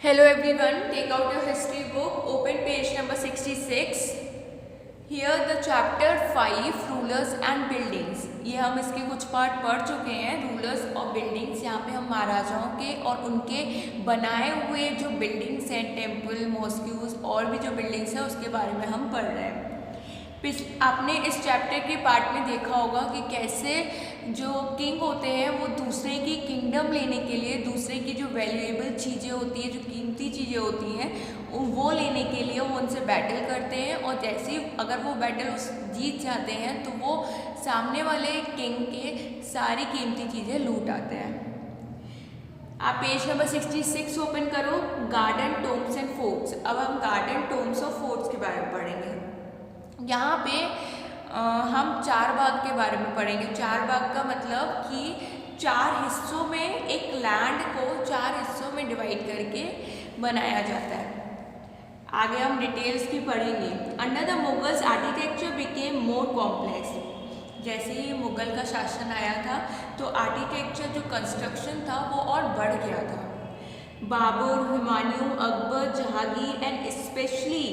Hello everyone, take out your history book, open page number 66. Here the chapter 5 rulers and buildings. ये हम इसके कुछ part पढ़ चुके हैं, रूलर्स और बिल्डिंग्स। यहाँ पे हम महाराजाओं के और उनके बनाए हुए जो बिल्डिंग्स हैं, टेम्पल, मॉस्क्यूज और भी जो बिल्डिंग्स हैं उसके बारे में हम पढ़ रहे हैं। आपने इस चैप्टर के पार्ट में देखा होगा कि कैसे जो किंग होते हैं वो दूसरे की किंगडम लेने के लिए, दूसरे की जो वैल्यूएबल चीज़ें होती हैं, जो कीमती चीज़ें होती हैं, वो लेने के लिए वो उनसे बैटल करते हैं और जैसे ही अगर वो बैटल जीत जाते हैं तो वो सामने वाले किंग के सारी कीमती चीज़ें लूट आते हैं। आप पेज नंबर 66 ओपन करो, गार्डन, टोम्स एंड फोर्ट्स। अब हम गार्डन, टोम्स और फोर्ट्स के बारे में पढ़ेंगे। यहाँ पे हम चार बाग के बारे में पढ़ेंगे। चार बाग का मतलब कि चार हिस्सों में एक लैंड को चार हिस्सों में डिवाइड करके बनाया जाता है। आगे हम डिटेल्स भी पढ़ेंगे। Under the Mughals architecture became more complex. जैसे ही मुगल का शासन आया था तो आर्किटेक्चर जो कंस्ट्रक्शन था वो और बढ़ गया था। बाबर, हुमायूं, अकबर, जहांगीर एंड स्पेशली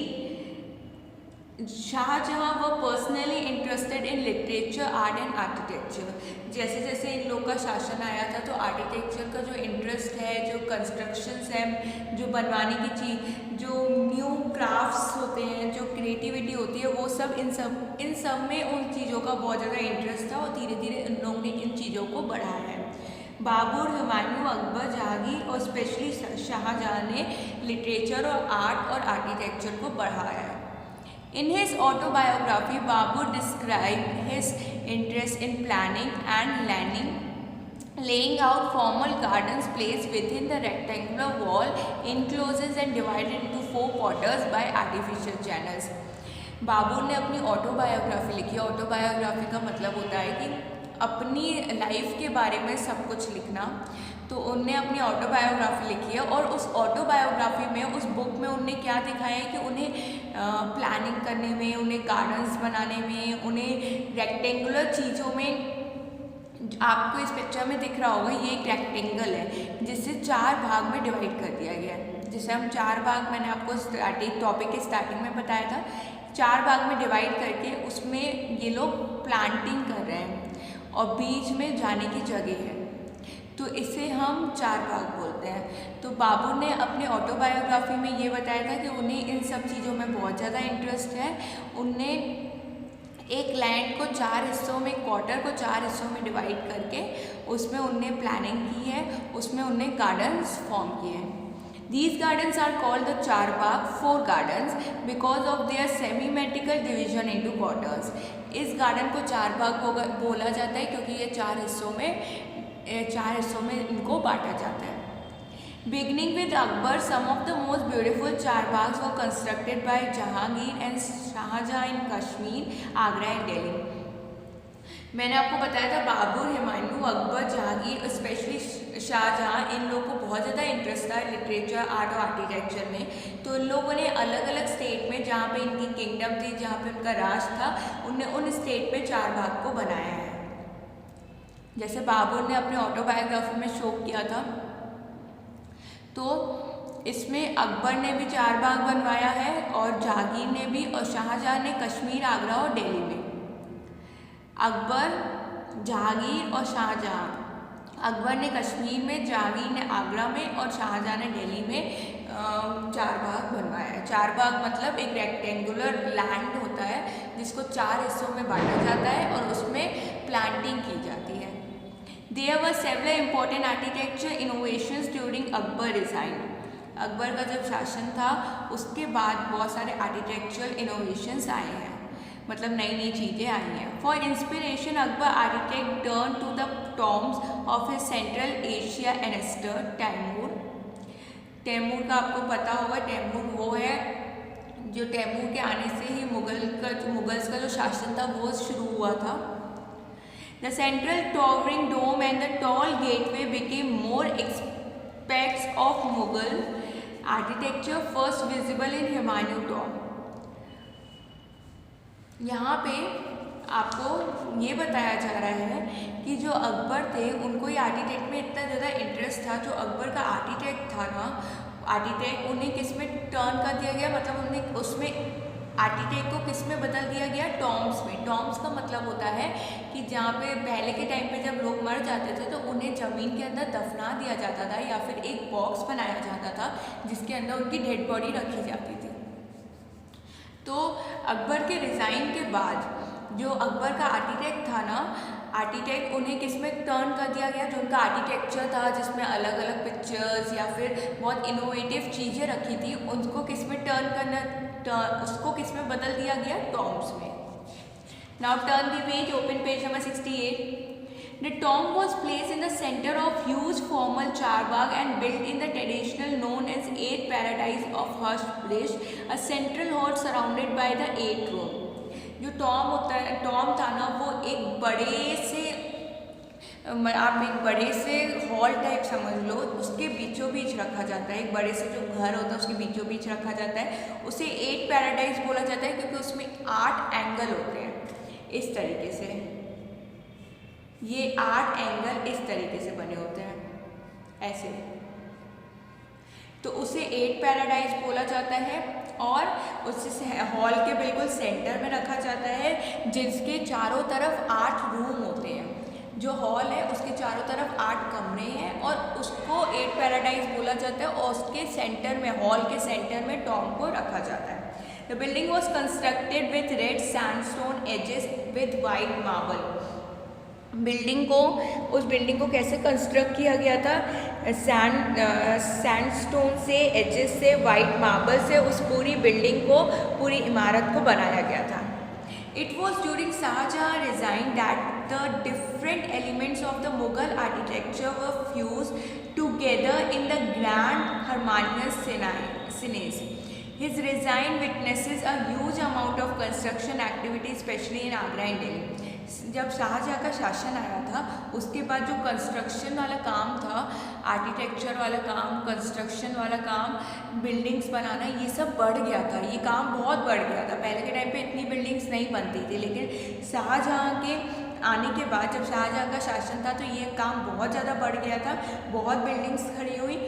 शाहजहां व personally interested in literature, art and architecture. जैसे जैसे इन लोग का शासन आया था तो आर्किटेक्चर का जो इंटरेस्ट है, जो कंस्ट्रक्शंस हैं, जो बनवाने की चीज़, जो न्यू क्राफ्ट्स होते हैं, जो क्रिएटिविटी होती है, वो सब इन सब में उन चीज़ों का बहुत ज़्यादा इंटरेस्ट था और धीरे धीरे इन लोगों ने इन चीज़ों को बढ़ाया है। बाबर, हुमायूं, अकबर, जहांगीर और स्पेशली शाहजहां ने लिटरेचर और आर्ट और आर्किटेक्चर को बढ़ाया है। In his autobiography, Babur described his interest in planning and landing, laying out formal gardens placed within the rectangular wall enclosures and divided into 4 quarters by artificial channels. Babar ने अपनी autobiography लिखी। Autobiography का मतलब होता है कि अपनी लाइफ के बारे में सब कुछ लिखना। तो उनने अपनी ऑटोबायोग्राफी लिखी है और उस ऑटोबायोग्राफी में, उस बुक में उनने क्या दिखाया है कि उन्हें प्लानिंग करने में, उन्हें गार्डन्स बनाने में, उन्हें रेक्टेंगुलर चीज़ों में, आपको इस पिक्चर में दिख रहा होगा ये एक रेक्टेंगल है जिसे 4 भाग में डिवाइड कर दिया गया है। जिसे हम 4 भाग, मैंने आपको टॉपिक के स्टार्टिंग में बताया था, 4 भाग में डिवाइड करके उसमें ये लोग प्लांटिंग कर रहे हैं और बीच में जाने की जगह है, तो इसे हम 4 भाग बोलते हैं। तो बाबर ने अपने ऑटोबायोग्राफी में ये बताया था कि उन्हें इन सब चीज़ों में बहुत ज़्यादा इंटरेस्ट है। उनने एक लैंड को 4 हिस्सों में, क्वार्टर को 4 हिस्सों में डिवाइड करके उसमें उनने प्लानिंग की है, उसमें उनने गार्डन्स फॉर्म किए हैं। These gardens are called the Charbagh, 4 gardens, because of their semi-metrical division into quarters. इस गार्डन को 4 भाग बोला जाता है क्योंकि ये 4 हिस्सों में इनको बांटा जाता है। Beginning with Akbar, some of the most beautiful Charbaghs were constructed by Jahangir and Shahjahan in Kashmir, Agra and Delhi. मैंने आपको बताया था बाबर, हुमायूं, अकबर, जहांगीर, स्पेशली शाहजहां, इन लोगों को बहुत ज़्यादा इंटरेस्ट था लिटरेचर, आर्ट और आर्किटेक्चर में। तो इन लोगों ने अलग अलग स्टेट में, जहाँ पे इनकी किंगडम थी, जहाँ पे उनका राज था, उनने उन स्टेट में 4 भाग को बनाया है। जैसे बाबर ने अपने ऑटोबायोग्राफी में शो किया था, तो इसमें अकबर ने भी 4 भाग बनवाया है और जहांगीर ने भी, और शाहजहां ने कश्मीर, आगरा और दिल्ली में। अकबर, जहांगीर और शाहजहां, अकबर ने कश्मीर में, जहांगीर ने आगरा में और शाहजहां ने दिल्ली में 4 भाग बनवाया है। 4 भाग मतलब एक रेक्टेंगुलर लैंड होता है जिसको 4 हिस्सों में बांटा जाता है और उसमें प्लांटिंग की जाती है। There were several important architecture innovations during Akbar reign. Akbar का जब शासन था उसके बाद बहुत सारे आर्किटेक्चरल इनोवेशंस आए हैं, मतलब नई नई चीज़ें आई हैं। For inspiration Akbar architect turn to the tombs of his central Asia ancestor Timur. Timur का आपको पता होगा, तैमूर वो है जो तैमूर के आने से ही मुगल्स का जो शासन था वो शुरू हुआ था। The central towering dome and the tall gateway became more aspects of Mughal architecture first visible in Humayun tomb. यहाँ पे आपको ये बताया जा रहा है कि जो अकबर थे उनको ये आर्किटेक्ट में इतना ज़्यादा इंटरेस्ट था। जो अकबर का आर्किटेक्ट था ना, आर्किटेक्ट उन्हें किस में टर्न कर दिया गया, मतलब उन्हें उसमें आर्किटेक्ट को किस में बदल दिया गया, टॉम्ब्स में। टॉम्ब्स का मतलब होता है कि जहाँ पे पहले के टाइम पे जब लोग मर जाते थे तो उन्हें ज़मीन के अंदर दफना दिया जाता था या फिर एक बॉक्स बनाया जाता था जिसके अंदर उनकी डेड बॉडी रखी जाती थी। तो अकबर के रिज़ाइन के बाद जो अकबर का आर्किटेक्ट था ना, आर्किटेक्ट उन्हें किस में टर्न कर दिया गया, जो उनका आर्किटेक्चर था जिसमें अलग अलग पिक्चर्स या फिर बहुत इनोवेटिव चीज़ें रखी थी, उनको किस में उसको किस में बदल दिया गया, टॉम्ब्स में। Now turn the page, open page number 68। The tomb was placed in the center of huge formal charbagh and built in the traditional known as eight paradise of Hurst, a central hall surrounded by the eight room। जो Tom था ना वो एक बड़े से, आप एक बड़े से हॉल टाइप समझ लो, उसके बीचों बीच रखा जाता है। एक बड़े से जो घर होता है उसके बीचों बीच रखा जाता है। उसे 8 पैराडाइज बोला जाता है क्योंकि उसमें 8 एंगल होते हैं इस तरीके से। ये 8 एंगल इस तरीके से बने होते हैं ऐसे, तो उसे 8 पैराडाइज बोला जाता है। और उसे हॉल के बिल्कुल सेंटर में रखा जाता है जिसके चारों तरफ 8 रूम होते हैं। जो हॉल है उसके चारों तरफ 8 कमरे हैं और उसको 8 पैराडाइज बोला जाता है और उसके सेंटर में, हॉल के सेंटर में टॉम को रखा जाता है। The building was constructed with red sandstone edges with white marble. उस बिल्डिंग को कैसे कंस्ट्रक्ट किया गया था, सैंडस्टोन से, एजेस से, वाइट मार्बल से उस पूरी बिल्डिंग को, पूरी इमारत को बनाया गया था। It was during Shahjahan reign that the different elements of the Mughal architecture were fused together in the grand harmonious synthesis. His resign witnesses a huge amount of construction activity, especially in Agra and Delhi। जब शाहजहाँ का शासन आया था उसके बाद जो construction वाला काम था, आर्किटेक्चर वाला काम, कंस्ट्रक्शन वाला काम, बिल्डिंग्स बनाना, ये सब बढ़ गया था। ये काम बहुत बढ़ गया था। पहले के टाइम पे इतनी बिल्डिंग्स नहीं बनती थी, लेकिन शाहजहाँ के आने के बाद, जब शाहजहाँ का शासन था तो ये काम बहुत ज़्यादा बढ़ गया था। बहुत बिल्डिंग्स खड़ी हुई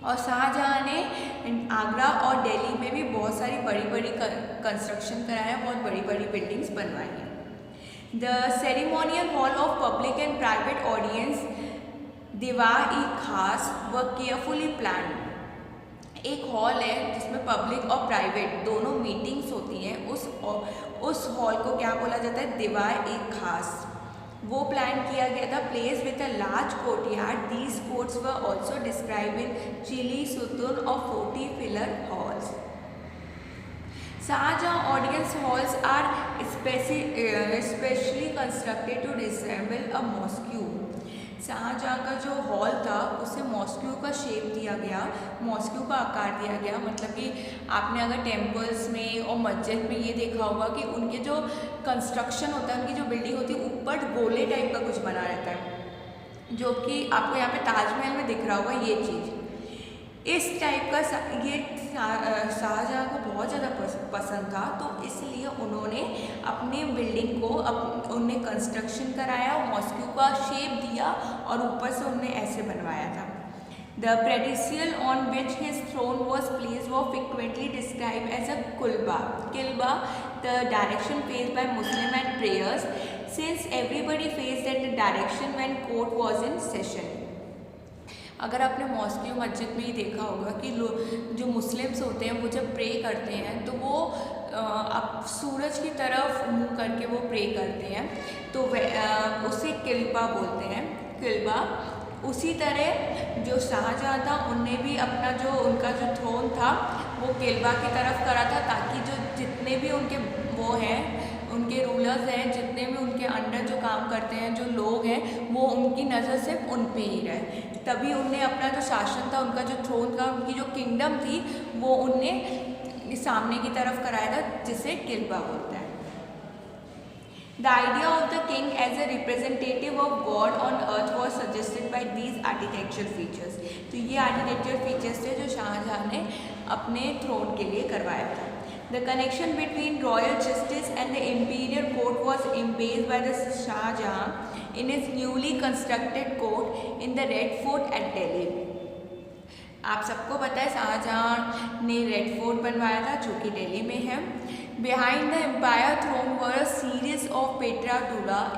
और शाहजहाँ ने आगरा और दिल्ली में भी बहुत सारी बड़ी बड़ी कंस्ट्रक्शन कराया, बहुत बड़ी बड़ी बिल्डिंग्स बनवाई हैं। The ceremonial hall of public and private audience, दीवार-ए-खास, व केयरफुली प्लान। एक हॉल है जिसमें पब्लिक और प्राइवेट दोनों मीटिंग्स होती हैं। उस हॉल को क्या बोला जाता है, दीवार-ए-खास। वो प्लान किया गया था। Place with a large courtyard, these courts were also describe in Chihil Sutun और 40 pillar halls. Shahjahan audience halls are specially constructed to resemble a mosque. Shahjahan का जो हॉल था उसे मॉस्क्यू का शेप दिया गया, मॉस्क्यू का आकार दिया गया। मतलब कि आपने अगर टेम्पल्स में और मस्जिद में ये देखा होगा कि उनके जो कंस्ट्रक्शन होता है, उनकी जो बिल्डिंग होती है, ऊपर गोले टाइप का कुछ बना रहता है, जो कि आपको यहाँ पे ताजमहल में दिख रहा होगा। ये चीज़ इस टाइप का ये शाहजहाँ को बहुत ज़्यादा पसंद था, तो इसलिए उन्होंने अपने बिल्डिंग को उनने कंस्ट्रक्शन कराया, मॉस्क्यू का शेप दिया और ऊपर से उन्होंने ऐसे बनवाया था। The pedestal on which his throne was place was frequently describe as a किल्बा। किल्बा, the direction faced by muslim at prayers, since everybody faced that direction when court was in session. अगर आपने मॉस्क्यू मस्जिद में ही देखा होगा कि जो मुस्लिम्स होते हैं वो जब प्रे करते हैं तो वो अब सूरज की तरफ मुँह करके वो प्रे करते हैं, तो उसे किल्बा बोलते हैं, किल्बा। उसी तरह जो शाहजहाँ था उनने भी अपना जो उनका जो थ्रोन था वो किल्बा की तरफ करा था, ताकि जो जितने भी उनके वो हैं, उनके रूलर्स हैं, जितने भी उनके अंडर जो काम करते हैं, जो लोग हैं, वो उनकी नज़र सिर्फ उन पे ही रहे। तभी उनने अपना जो शासन था, उनका जो थ्रोन था, उनकी जो किंगडम थी, वो उनने सामने की तरफ कराया था, जिसे किल्बा बोलते हैं। The idea of the king as a representative of god on earth was suggested by these architecture features. तो ये आर्किटेक्चर फीचर्स थे जो शाहजहाँ ने अपने थ्रोन के लिए करवाया था। The connection between royal justice and the imperial court was embraced by the Shah Jahan in his newly constructed court in the Red Fort at Delhi. आप सबको पता है शाहजहाँ ने रेड फोर्ट बनवाया था जो कि दिल्ली में है। Behind the empire throne were a series of Petra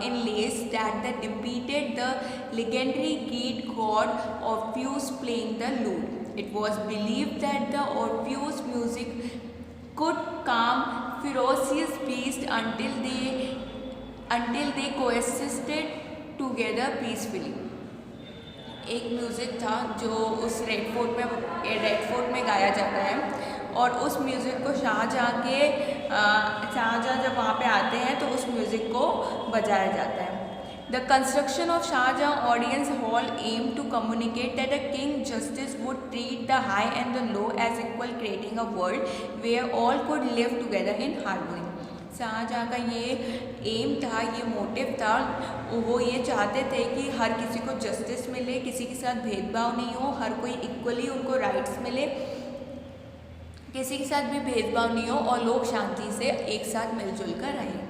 inlays that depicted the legendary Greek god Orpheus playing the lute. It was believed that the Orpheus music could calm ferocious beasts until they coexisted together peacefully. एक music था जो उस red fort में गाया जाता है और उस म्यूज़िक को शाहजहाँ जब वहाँ पे आते हैं तो उस म्यूज़िक को बजाया जाता है। The construction of Shahjahan audience hall aim to communicate that the king justice would treat the high and the low as equal, creating a world where all could live together in harmony. Shahjahan का ये M था, ये motive था, वो ये चाहते थे कि हर किसी को जस्टिस मिले, किसी के साथ भेदभाव नहीं हो, हर कोई इक्वली उनको राइट्स मिले, किसी के साथ भी भेदभाव नहीं हो और लोग शांति से एक साथ मिलजुल कर रहें।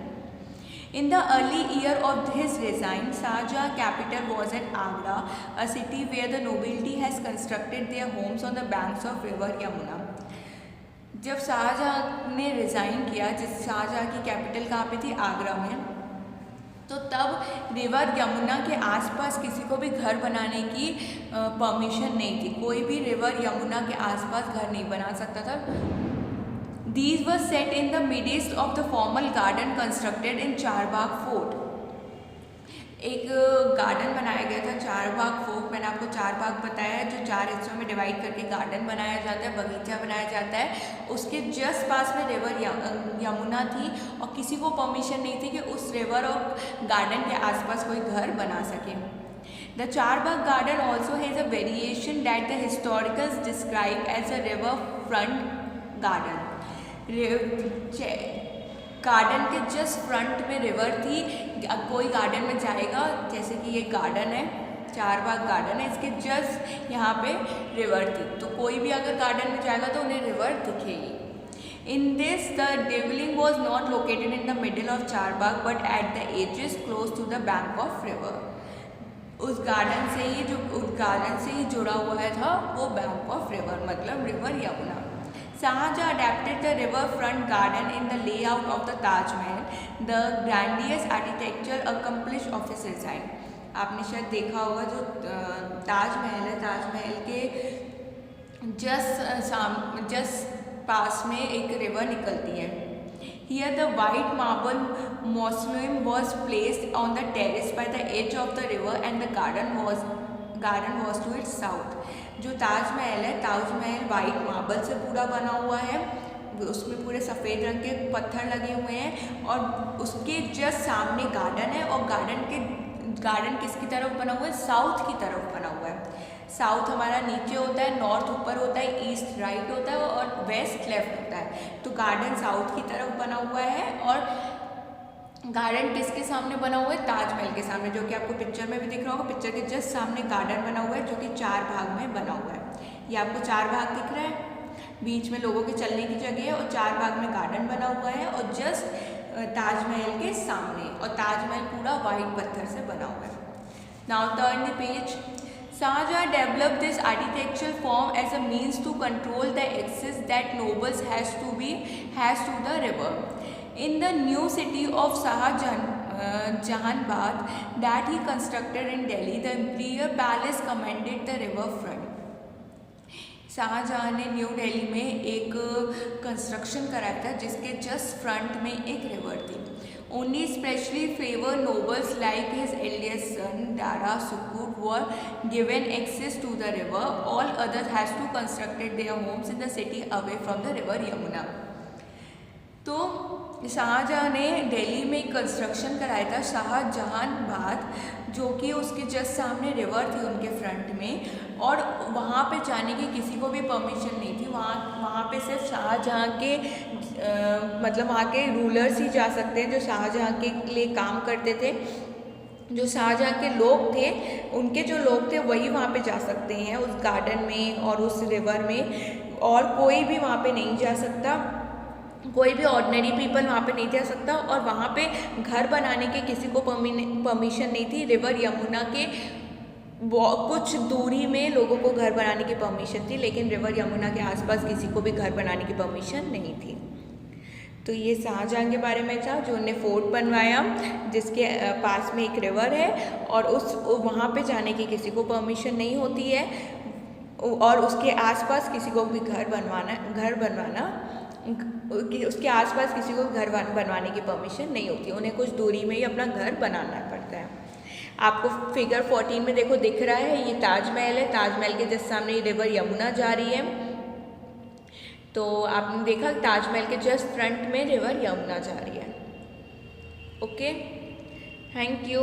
In the early year of his reign, Shahjahan capital was at Agra, a city where the nobility has constructed their homes on the banks of river Yamuna. जब शाहजहाँ ने रिज़ाइन किया, शाहजहाँ की कैपिटल कहाँ पे थी? आगरा में। तो तब रिवर यमुना के आसपास किसी को भी घर बनाने की परमिशन नहीं थी, कोई भी रिवर यमुना के आसपास घर नहीं बना सकता था। These were set in the midst of the formal garden constructed in Charbagh fort. एक गार्डन बनाया गया था चारबाग फोर्ट। मैंने आपको चारबाग बताया है, जो 4 हिस्सों में डिवाइड करके गार्डन बनाया जाता है, बगीचा बनाया जाता है। उसके जस्ट पास में रिवर यमुना थी और किसी को परमिशन नहीं थी कि उस रिवर और गार्डन के आसपास कोई घर बना सके। The Charbagh garden also has a variation that the historicals describe as a river front garden. Garden के जस्ट फ्रंट में रिवर थी। कोई गार्डन में जाएगा, जैसे कि ये गार्डन है, चारबाग गार्डन है, इसके जस्ट यहाँ पे रिवर थी, तो कोई भी अगर गार्डन में जाएगा तो उन्हें रिवर दिखेगी। In this the dwelling was not located in the middle of Charbagh but at the edges close to the bank of river. उस गार्डन से ही जुड़ा हुआ है था वो बैंक ऑफ रिवर, मतलब river Yamuna. Shahjahan adapted the riverfront garden in the layout of the Taj Mahal, the grandiose architecture accomplished of his design. आपने शायद देखा होगा जो ताजमहल है, ताजमहल के जस्ट पास में एक रिवर निकलती है। Here the white marble mausoleum was placed on the terrace by the edge of the river and the garden was to its south. जो ताजमहल है, ताजमहल वाइट मार्बल से पूरा बना हुआ है, उसमें पूरे सफ़ेद रंग के पत्थर लगे हुए हैं और उसके जस्ट सामने गार्डन है और गार्डन किसकी तरफ बना हुआ है? साउथ की तरफ बना हुआ है। साउथ हमारा नीचे होता है, नॉर्थ ऊपर होता है, ईस्ट राइट होता है और वेस्ट लेफ्ट होता है। तो गार्डन साउथ की तरफ बना हुआ है और गार्डन किसके सामने बना हुआ है? ताजमहल के सामने, जो कि आपको पिक्चर में भी दिख रहा होगा। पिक्चर के जस्ट सामने गार्डन बना हुआ है जो कि 4 भाग में बना हुआ है। ये आपको 4 भाग दिख रहा है, बीच में लोगों के चलने की जगह है और 4 भाग में गार्डन बना हुआ है और जस्ट ताजमहल के सामने, और ताजमहल पूरा वाइट पत्थर से बना हुआ है। Now turn the page. Shahjahan developed this architectural form as a means to control the access that nobles has to the river. In the new city of Jahanabad that he constructed in Delhi, the imperial palace commanded the river front. Shahjahan ने New Delhi में एक construction कराया था जिसके just front में एक river थी। Only specially favored nobles like his eldest son Dara Sukut were given access to the river. All others has to constructed their homes in the city away from the river Yamuna. तो शाहजहाँ ने दिल्ली में एक construction कराया था शाहजहानाबाद, जो कि उसके just सामने रिवर थी उनके फ्रंट में, और वहाँ पे जाने की किसी को भी परमिशन नहीं थी। वहाँ पे सिर्फ शाहजहाँ के मतलब वहाँ के रूलर्स ही जा सकते हैं जो शाहजहाँ के लिए काम करते थे। जो शाहजहाँ के लोग थे, उनके जो लोग थे वही वहाँ पे जा सकते हैं उस गार्डन में और उस रिवर में, और कोई भी वहाँ पे नहीं जा सकता, कोई भी ऑर्डिनरी पीपल वहाँ पे नहीं जा सकता। और वहाँ पे घर बनाने के किसी को परमिशन नहीं थी। रिवर यमुना के कुछ दूरी में लोगों को घर बनाने की परमिशन थी, लेकिन रिवर यमुना के आसपास किसी को भी घर बनाने की परमिशन नहीं थी। तो ये शाहजहाँ के बारे में था, जो उन्हें फोर्ट बनवाया जिसके पास में एक रिवर है, और वहाँ पे जाने की किसी को परमिशन नहीं होती है, और उसके आसपास किसी को भी घर बनवाना उसके आसपास किसी को घर बनवाने की परमिशन नहीं होती, उन्हें कुछ दूरी में ही अपना घर बनाना पड़ता है। आपको फिगर 14 में देखो दिख रहा है, ये ताजमहल है, ताजमहल के जस्ट सामने रिवर यमुना जा रही है। तो आपने देखा ताजमहल के जस्ट फ्रंट में रिवर यमुना जा रही है। Okay, thank you.